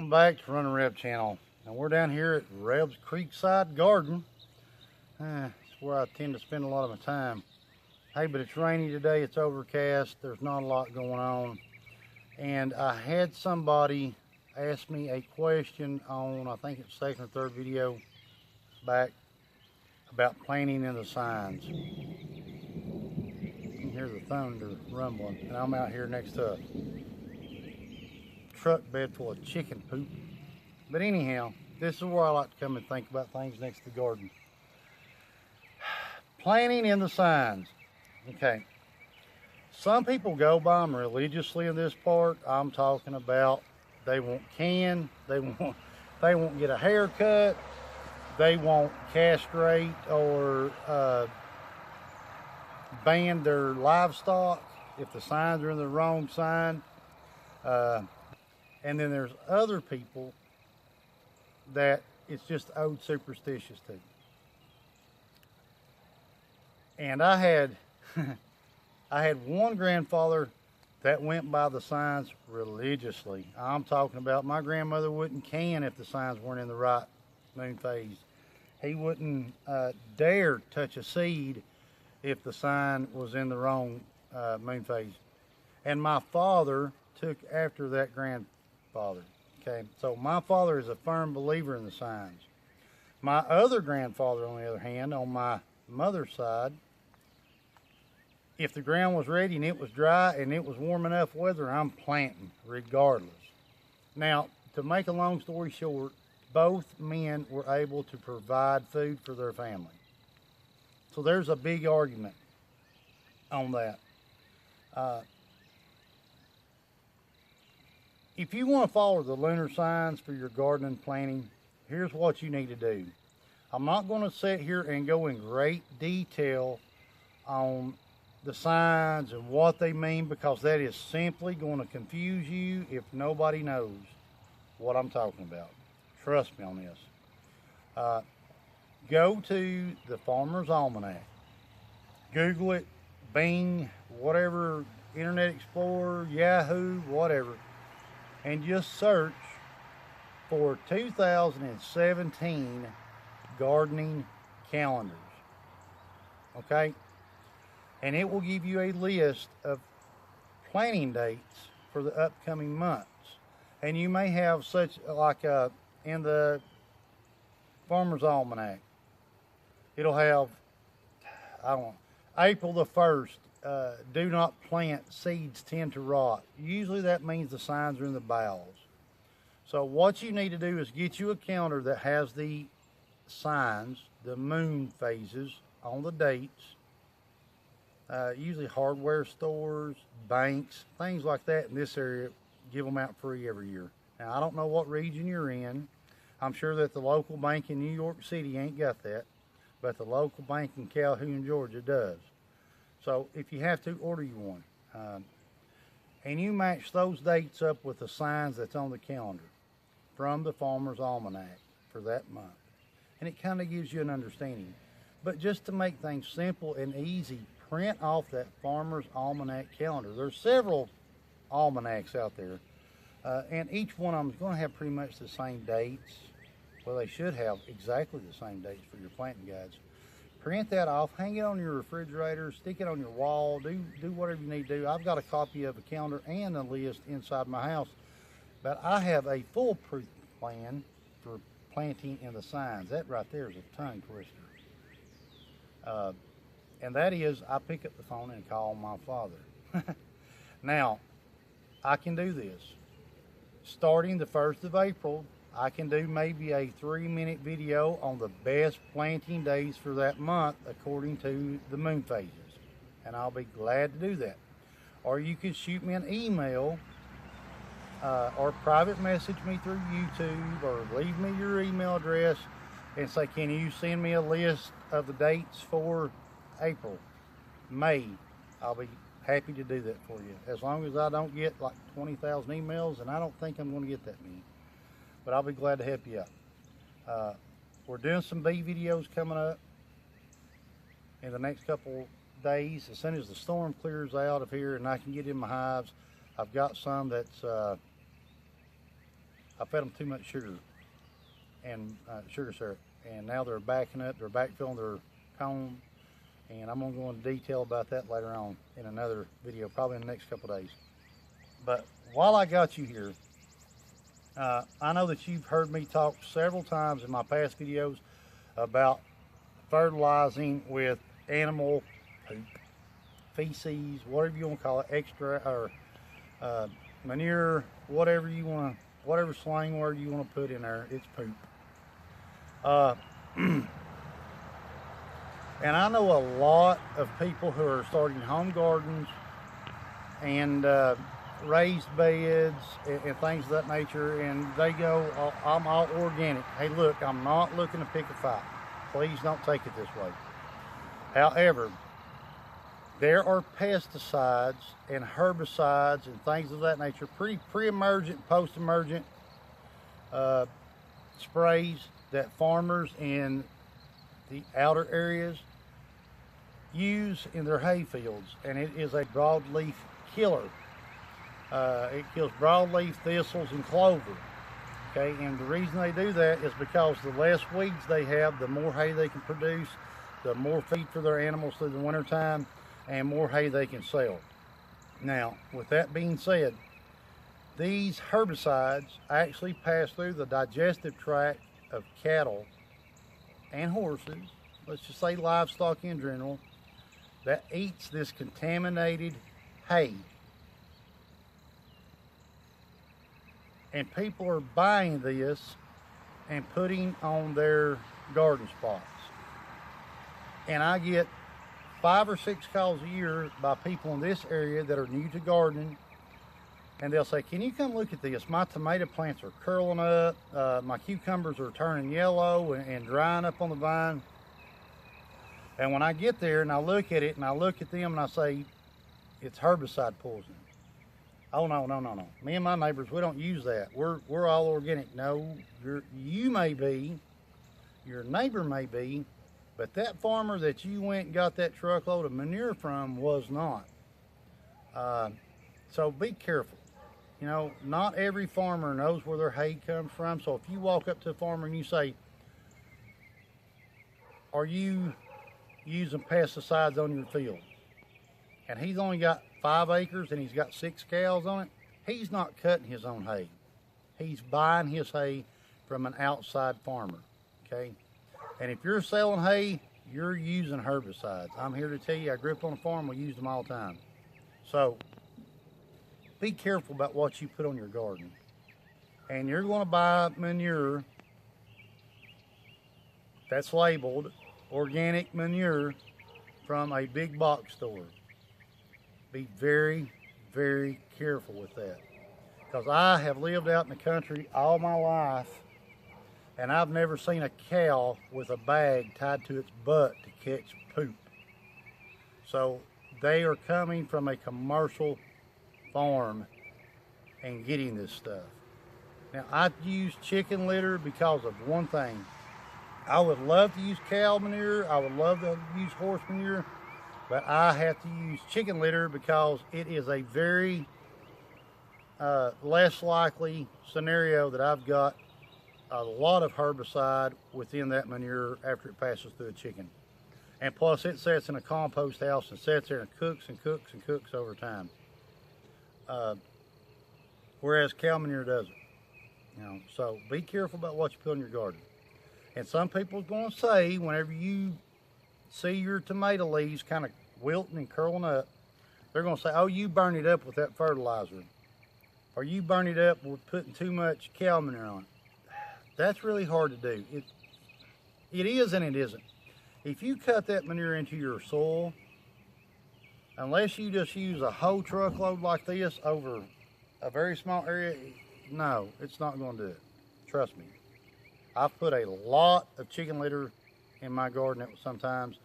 Welcome back to Running Reb channel. Now we're down here at Reb's Creekside Garden. It's where I tend to spend a lot of my time. Hey, but it's rainy today, it's overcast, there's not a lot going on. And I had somebody ask me a question on, I think it's second or third video back, about planting in the signs. You can hear the thunder rumbling, and I'm out here next to a truck bed full of chicken poop. But anyhow, this is where I like to come and think about things next to the garden. Planting in the signs. Okay. Some people go by them religiously in this part. I'm talking about they won't can, they won't get a haircut, they won't castrate or ban their livestock if the signs are in the wrong sign. And then there's other people that it's just old superstitious to. And I had one grandfather that went by the signs religiously. I'm talking about my grandmother wouldn't can if the signs weren't in the right moon phase. He wouldn't dare touch a seed if the sign was in the wrong moon phase. And my father took after that grandfather. Okay, so my father is a firm believer in the signs. My other grandfather, on the other hand, on my mother's side, if the ground was ready and it was dry and it was warm enough weather, I'm planting regardless. Now, to make a long story short, both men were able to provide food for their family. So there's a big argument on that. If you want to follow the lunar signs for your gardening planting, here's what you need to do. I'm not going to sit here and go in great detail on the signs and what they mean, because that is simply going to confuse you if nobody knows what I'm talking about. Trust me on this. Go to the Farmer's Almanac. Google it, Bing, whatever, Internet Explorer, Yahoo, whatever, and just search for 2017 gardening calendars. Okay? And it will give you a list of planting dates for the upcoming months. And you may have such, like in the Farmer's Almanac, it'll have, I don't know, April the 1st, do not plant, seeds tend to rot. Usually that means the signs are in the bowels. So what you need to do is get you a calendar that has the signs, the moon phases on the dates. Usually hardware stores, banks, things like that in this area give them out free every year. Now, I don't know what region you're in. I'm sure that the local bank in New York City ain't got that, but the local bank in Calhoun, Georgia does. So if you have to, order you one. And you match those dates up with the signs that's on the calendar from the Farmer's Almanac for that month. And it kind of gives you an understanding. But just to make things simple and easy, print off that Farmer's Almanac calendar. There's several almanacs out there, and each one of them is going to have pretty much the same dates. Well, they should have exactly the same dates for your planting guides. Print that off, hang it on your refrigerator, stick it on your wall, do whatever you need to do. I've got a copy of a calendar and a list inside my house, but I have a foolproof plan for planting in the signs. That right there is a tongue twister. And that is, I pick up the phone and call my father. Now, I can do this. Starting the 1st of April, I can do maybe a 3-minute video on the best planting days for that month according to the moon phases. And I'll be glad to do that. Or you can shoot me an email or private message me through YouTube, or leave me your email address and say, can you send me a list of the dates for April, May? I'll be happy to do that for you, as long as I don't get like 20,000 emails, and I don't think I'm going to get that many, but I'll be glad to help you out. We're doing some bee videos coming up in the next couple days. As soon as the storm clears out of here and I can get in my hives, I've got some that's I fed them too much sugar and sugar syrup, and now they're backing up, they're backfilling their comb, and I'm gonna go into detail about that later on in another video, probably in the next couple of days. But while I got you here, I know that you've heard me talk several times in my past videos about fertilizing with animal poop, feces, whatever you want to call it, extra or manure, whatever you want, whatever slang word you want to put in there, it's poop. And I know a lot of people who are starting home gardens and raised beds and things of that nature, and they go, oh, I'm all organic. Hey, look, I'm not looking to pick a fight. Please don't take it this way. However, there are pesticides and herbicides and things of that nature, pre-emergent, post-emergent sprays that farmers in the outer areas use in their hay fields, and it is a broadleaf killer. It kills broadleaf thistles and clover. Okay, and the reason they do that is because the less weeds they have, the more hay they can produce, the more feed for their animals through the winter time, and more hay they can sell. Now, with that being said, these herbicides actually pass through the digestive tract of cattle and horses, let's just say livestock in general, that eats this contaminated hay. And people are buying this and putting on their garden spots. And I get 5 or 6 calls a year by people in this area that are new to gardening, and they'll say, can you come look at this? My tomato plants are curling up, my cucumbers are turning yellow and drying up on the vine. And when I get there and I look at it and I look at them and I say, it's herbicide poison. Oh, no. Me and my neighbors, we don't use that. We're all organic. No, you may be, your neighbor may be, but that farmer that you went and got that truckload of manure from was not. So be careful. You know, not every farmer knows where their hay comes from. So if you walk up to a farmer and you say, are you using pesticides on your field? And he's only got 5 acres and he's got 6 cows on it, he's not cutting his own hay. He's buying his hay from an outside farmer, okay? And if you're selling hay, you're using herbicides. I'm here to tell you, I grew up on a farm, we used them all the time. So be careful about what you put on your garden. And you're going to buy manure that's labeled organic manure from a big box store. Be very, very careful with that. Because I have lived out in the country all my life, and I've never seen a cow with a bag tied to its butt to catch poop. So they are coming from a commercial farm and getting this stuff. Now, I use chicken litter because of one thing. I would love to use cow manure, I would love to use horse manure, but I have to use chicken litter because it is a very less likely scenario that I've got a lot of herbicide within that manure after it passes through a chicken. And plus it sits in a compost house and sits there and cooks and cooks and cooks over time. Whereas cow manure doesn't. You know, so be careful about what you put in your garden. And some people are going to say, whenever you see your tomato leaves kind of wilting and curling up, they're going to say, oh, you burned it up with that fertilizer. Or you burned it up with putting too much cow manure on it. That's really hard to do. It is and it isn't. If you cut that manure into your soil, unless you just use a whole truckload like this over a very small area, no, it's not going to do it. Trust me. I've put a lot of chicken litter in my garden sometimes,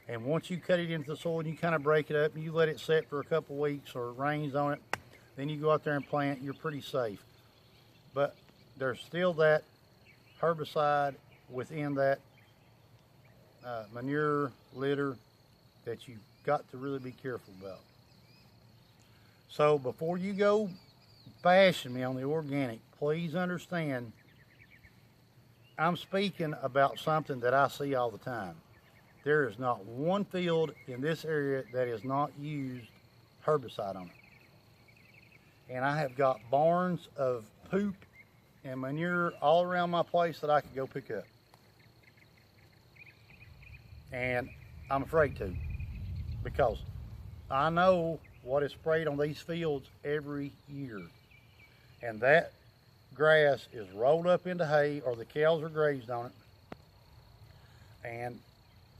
and once you cut it into the soil and you kind of break it up and you let it set for a couple weeks or it rains on it, then you go out there and plant, you're pretty safe. But there's still that herbicide within that manure litter that you've got to really be careful about. So before you go bashing me on the organic, please understand, I'm speaking about something that I see all the time. There is not one field in this area that has not used herbicide on it. And I have got barns of poop and manure all around my place that I could go pick up. And I'm afraid to, because I know what is sprayed on these fields every year. And that grass is rolled up into hay, or the cows are grazed on it, and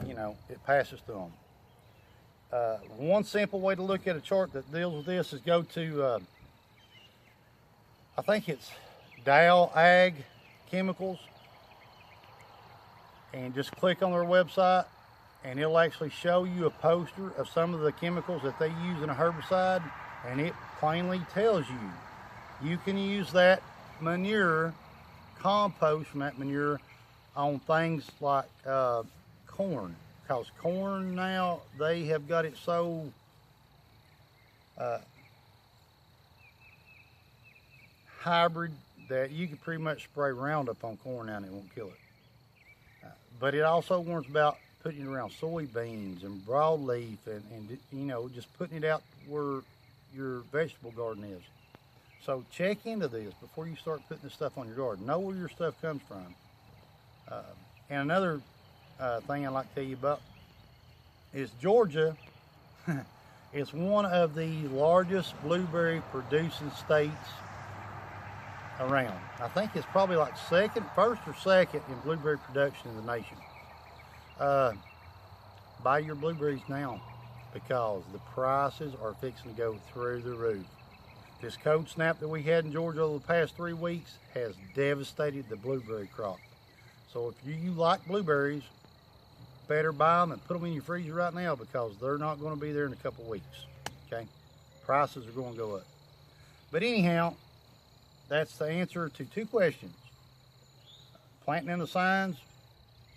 you know, it passes through them. One simple way to look at a chart that deals with this is go to I think it's Dow Ag Chemicals, and just click on their website, and it'll actually show you a poster of some of the chemicals that they use in a herbicide, and it plainly tells you can use that manure, compost from that manure, on things like corn, because corn now, they have got it so hybrid that you can pretty much spray Roundup on corn now and it won't kill it. But it also warns about putting it around soybeans and broadleaf, and you know, just putting it out where your vegetable garden is. So check into this before you start putting this stuff on your garden. Know where your stuff comes from. And another thing I'd like to tell you about is Georgia is one of the largest blueberry producing states around. I think it's probably like first or second in blueberry production in the nation. Buy your blueberries now, because the prices are fixing to go through the roof. This cold snap that we had in Georgia over the past 3 weeks has devastated the blueberry crop. So if you like blueberries, better buy them and put them in your freezer right now, because they're not going to be there in a couple weeks. Okay, prices are going to go up. But anyhow, that's the answer to 2 questions: planting in the signs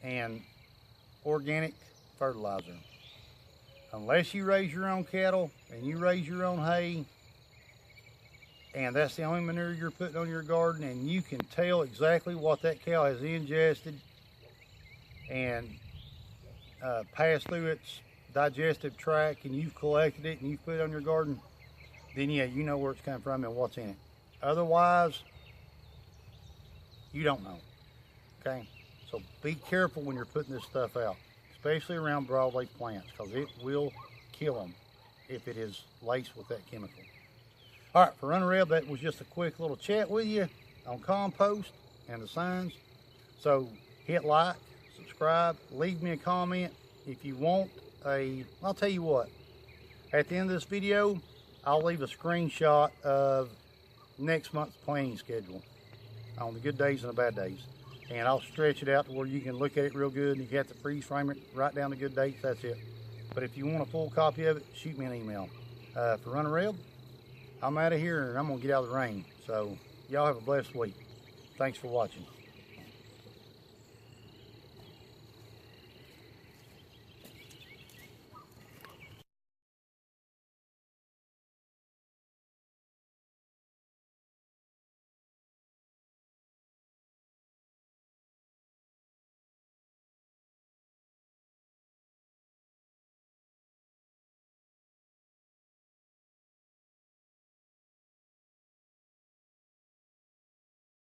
and organic fertilizer. Unless you raise your own cattle and you raise your own hay, and that's the only manure you're putting on your garden, and you can tell exactly what that cow has ingested and passed through its digestive tract, and you've collected it and you've put it on your garden, then yeah, you know where it's coming from and what's in it. Otherwise, you don't know. Okay, so be careful when you're putting this stuff out, especially around broadleaf plants, because it will kill them if it is laced with that chemical. All right, for Runner Reb, that was just a quick little chat with you on compost and the signs. So hit like, subscribe, leave me a comment if you want I'll tell you what, at the end of this video, I'll leave a screenshot of next month's planting schedule on the good days and the bad days. And I'll stretch it out to where you can look at it real good, and if you have to freeze frame it, write down the good dates, that's it. But if you want a full copy of it, shoot me an email. For Runner Reb, I'm out of here, and I'm going to get out of the rain. So y'all have a blessed week. Thanks for watching.